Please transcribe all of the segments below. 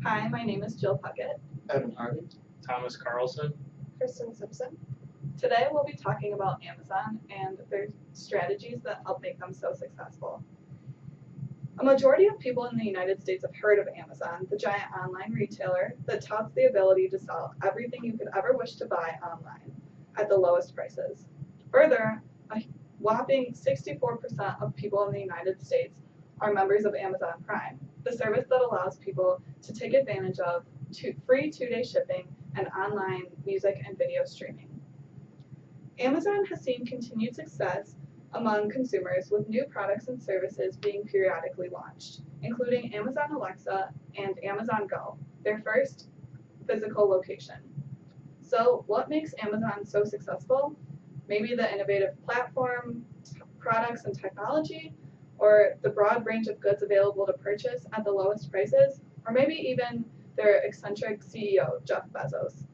Hi, my name is Jill Puckett. Evan Harvey. Thomas Carlson. Kristen Simpson. Today we'll be talking about Amazon and their strategies that help make them so successful. A majority of people in the United States have heard of Amazon, the giant online retailer that touts the ability to sell everything you could ever wish to buy online at the lowest prices. Further, a whopping 64% of people in the United States are members of Amazon Prime, the service that allows people to take advantage of free 2-day shipping and online music and video streaming. Amazon has seen continued success among consumers with new products and services being periodically launched, including Amazon Alexa and Amazon Go, their first physical location. So what makes Amazon so successful? Maybe the innovative platform, products and technology, or the broad range of goods available to purchase at the lowest prices, or maybe even their eccentric CEO, Jeff Bezos.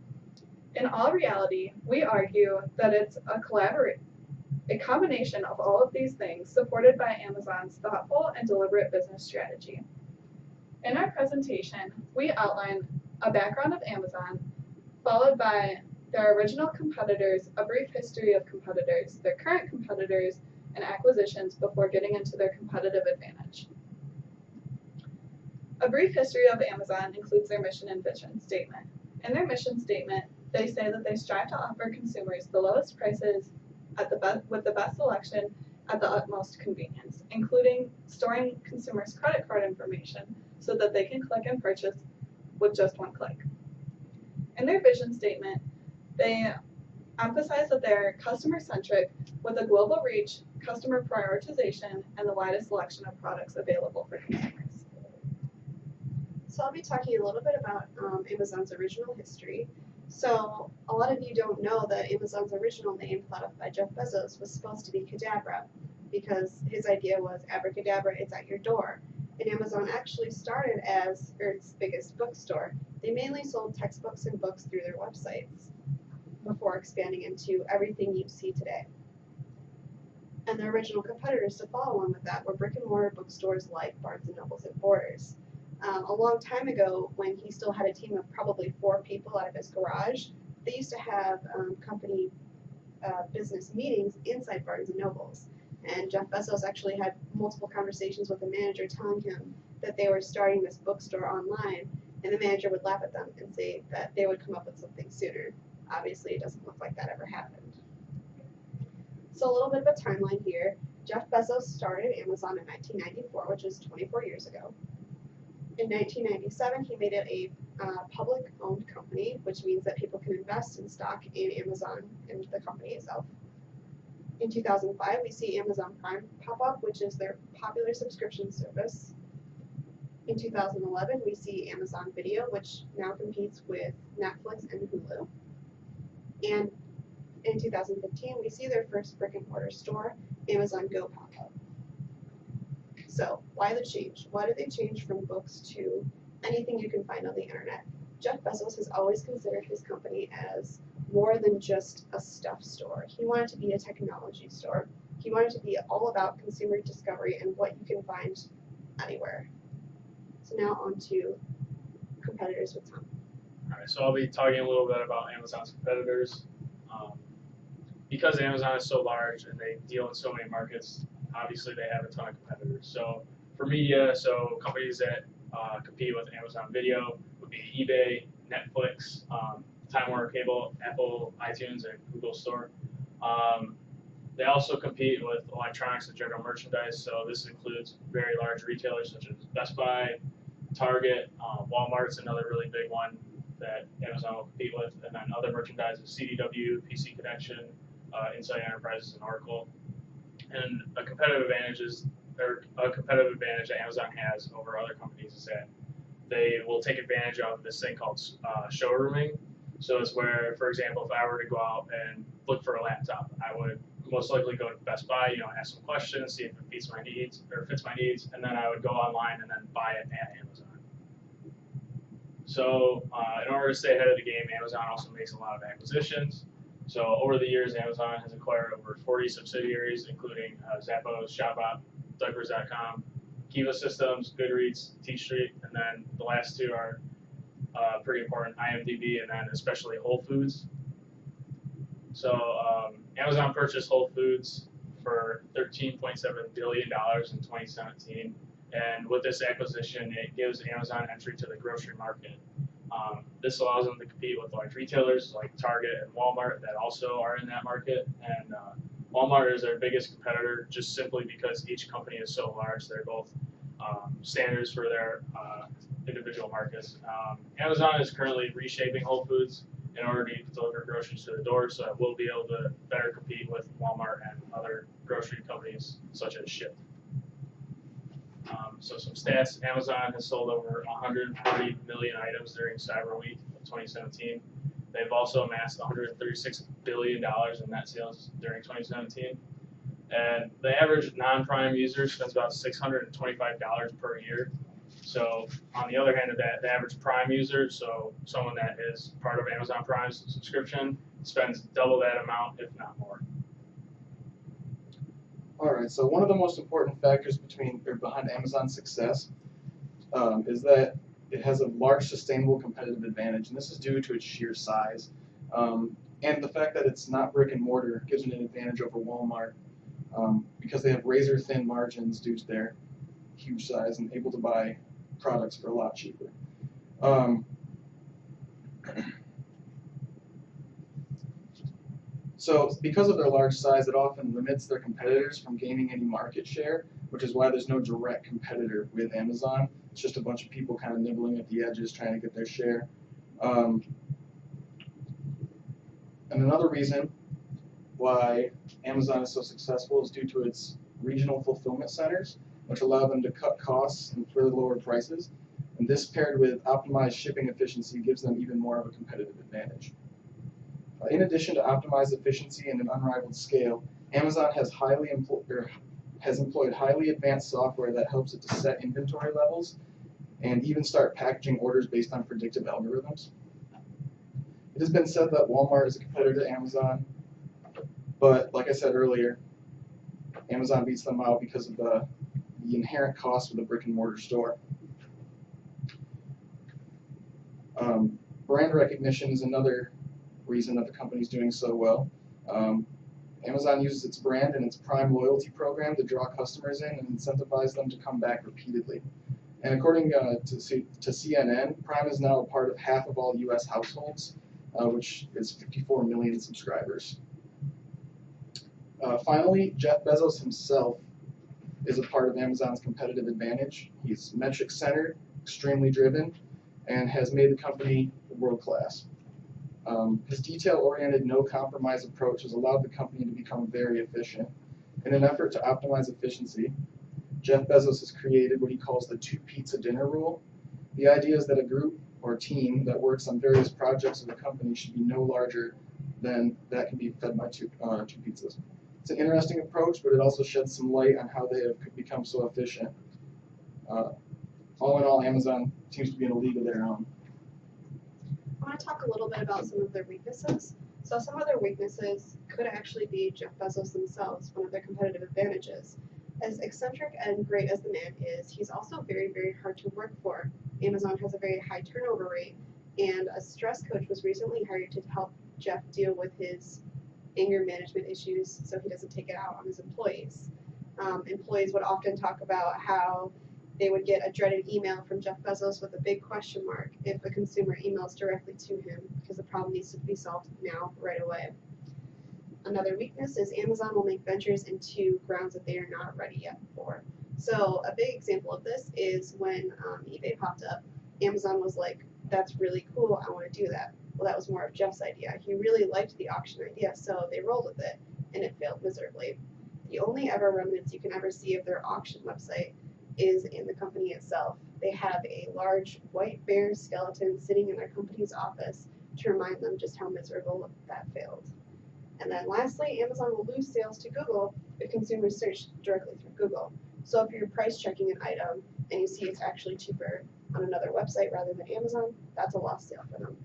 In all reality, we argue that it's a combination of all of these things supported by Amazon's thoughtful and deliberate business strategy. In our presentation, we outline a background of Amazon, followed by their original competitors, a brief history of competitors, their current competitors, and acquisitions before getting into their competitive advantage. A brief history of Amazon includes their mission and vision statement. In their mission statement, they say that they strive to offer consumers the lowest prices with the best selection at the utmost convenience, including storing consumers' credit card information so that they can click and purchase with just one click. In their vision statement, they emphasize that they're customer-centric with a global reach, customer prioritization, and the widest selection of products available for consumers. So I'll be talking a little bit about Amazon's original history. So a lot of you don't know that Amazon's original name, thought of by Jeff Bezos, was supposed to be Cadabra, because his idea was abracadabra, it's at your door. And Amazon actually started as Earth's biggest bookstore. They mainly sold textbooks and books through their websites before expanding into everything you see today. And the original competitors to follow on with that were brick and mortar bookstores like Barnes & Nobles and Borders. A long time ago, when he still had a team of probably 4 people out of his garage, they used to have company business meetings inside Barnes & Nobles. And Jeff Bezos actually had multiple conversations with the manager telling him that they were starting this bookstore online, and the manager would laugh at them and say that they would come up with something sooner. Obviously, it doesn't look like that ever happened. So a little bit of a timeline here. Jeff Bezos started Amazon in 1994, which is 24 years ago. In 1997, he made it a public-owned company, which means that people can invest in stock in Amazon and the company itself. In 2005, we see Amazon Prime pop up, which is their popular subscription service. In 2011, we see Amazon Video, which now competes with Netflix and Hulu. And in 2015, we see their first brick-and-mortar store, Amazon Go, pop up. So, why the change? Why did they change from books to anything you can find on the internet? Jeff Bezos has always considered his company as more than just a stuff store. He wanted to be a technology store. He wanted to be all about consumer discovery and what you can find anywhere. So now on to competitors with Tom. Alright, so I'll be talking a little bit about Amazon's competitors. Because Amazon is so large and they deal in so many markets, obviously they have a ton of competitors. So for media, so companies that compete with Amazon Video would be eBay, Netflix, Time Warner Cable, Apple, iTunes, and Google Store. They also compete with electronics and general merchandise, so this includes very large retailers such as Best Buy, Target, Walmart's another really big one that Amazon will compete with, and then other merchandise is CDW, PC Connection, Insight Enterprises, and Oracle. And a competitive advantage that Amazon has over other companies is that they will take advantage of this thing called showrooming. So it's where, for example, if I were to go out and look for a laptop, I would most likely go to Best Buy, ask some questions, see if it fits my needs, and then I would go online and then buy it at Amazon. So in order to stay ahead of the game, Amazon also makes a lot of acquisitions. So over the years, Amazon has acquired over 40 subsidiaries, including Zappos, Shopbop, Diapers.com, Kiva Systems, Goodreads, T Street, and then the last two are pretty important, IMDb, and then especially Whole Foods. So Amazon purchased Whole Foods for $13.7 billion in 2017. And with this acquisition, it gives Amazon entry to the grocery market. This allows them to compete with large retailers like Target and Walmart that also are in that market. And Walmart is their biggest competitor just simply because each company is so large. They're both standards for their individual markets. Amazon is currently reshaping Whole Foods in order to deliver groceries to the door, so it will be able to better compete with Walmart and other grocery companies such as Shipt. So some stats: Amazon has sold over 140 million items during Cyber Week of 2017. They've also amassed $136 billion in net sales during 2017. And the average non-Prime user spends about $625 per year. So on the other hand of that, the average Prime user, so someone that is part of Amazon Prime's subscription, spends double that amount, if not more. All right, so one of the most important factors behind Amazon's success is that it has a large sustainable competitive advantage, and this is due to its sheer size. And the fact that it's not brick and mortar gives it an advantage over Walmart because they have razor thin margins due to their huge size and able to buy products for a lot cheaper. So because of their large size, it often limits their competitors from gaining any market share, which is why there's no direct competitor with Amazon. It's just a bunch of people kind of nibbling at the edges trying to get their share. And another reason why Amazon is so successful is due to its regional fulfillment centers, which allow them to cut costs and further lower prices. And this paired with optimized shipping efficiency gives them even more of a competitive advantage. In addition to optimized efficiency and an unrivaled scale, Amazon has employed highly advanced software that helps it to set inventory levels and even start packaging orders based on predictive algorithms. It has been said that Walmart is a competitor to Amazon, but like I said earlier, Amazon beats them out because of the inherent cost of the brick and mortar store. Brand recognition is another reason that the company is doing so well. Amazon uses its brand and its Prime loyalty program to draw customers in and incentivize them to come back repeatedly. And according to CNN, Prime is now a part of half of all U.S. households, which is 54 million subscribers. Finally, Jeff Bezos himself is a part of Amazon's competitive advantage. He's metric-centered, extremely driven, and has made the company world-class. His detail-oriented, no-compromise approach has allowed the company to become very efficient. In an effort to optimize efficiency, Jeff Bezos has created what he calls the two-pizza dinner rule. The idea is that a group or team that works on various projects of the company should be no larger than that can be fed by two pizzas. It's an interesting approach, but it also sheds some light on how they have become so efficient. All in all, Amazon seems to be in a league of their own. I want to talk a little bit about some of their weaknesses. So some of their weaknesses could actually be Jeff Bezos themselves, one of their competitive advantages. As eccentric and great as the man is, he's also very, very hard to work for. Amazon has a very high turnover rate, and a stress coach was recently hired to help Jeff deal with his anger management issues so he doesn't take it out on his employees. Employees would often talk about how they would get a dreaded email from Jeff Bezos with a big question mark if a consumer emails directly to him because the problem needs to be solved now, right away. Another weakness is Amazon will make ventures into grounds that they are not ready yet for. So a big example of this is when eBay popped up, Amazon was like, that's really cool, I want to do that. Well, that was more of Jeff's idea. He really liked the auction idea, so they rolled with it, and it failed miserably. The only ever remnants you can ever see of their auction website is in the company itself. They have a large white bear skeleton sitting in their company's office to remind them just how miserable that failed. And then lastly, Amazon will lose sales to Google if consumers search directly through Google. So if you're price checking an item and you see it's actually cheaper on another website rather than Amazon, that's a lost sale for them.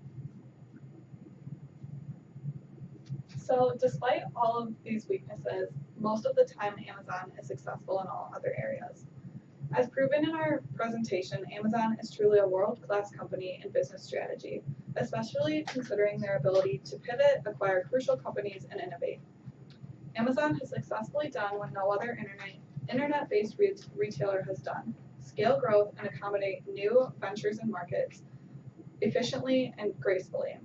So despite all of these weaknesses, most of the time Amazon is successful in all other areas. As proven in our presentation, Amazon is truly a world-class company in business strategy, especially considering their ability to pivot, acquire crucial companies, and innovate. Amazon has successfully done what no other internet-based retailer has done: scale growth and accommodate new ventures and markets efficiently and gracefully.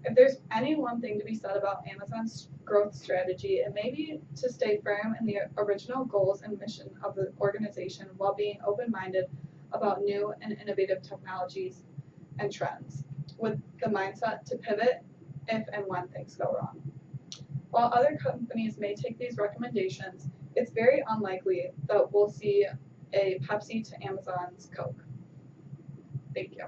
If there's any one thing to be said about Amazon's growth strategy, it may be to stay firm in the original goals and mission of the organization while being open-minded about new and innovative technologies and trends, with the mindset to pivot if and when things go wrong. While other companies may take these recommendations, it's very unlikely that we'll see a Pepsi to Amazon's Coke. Thank you.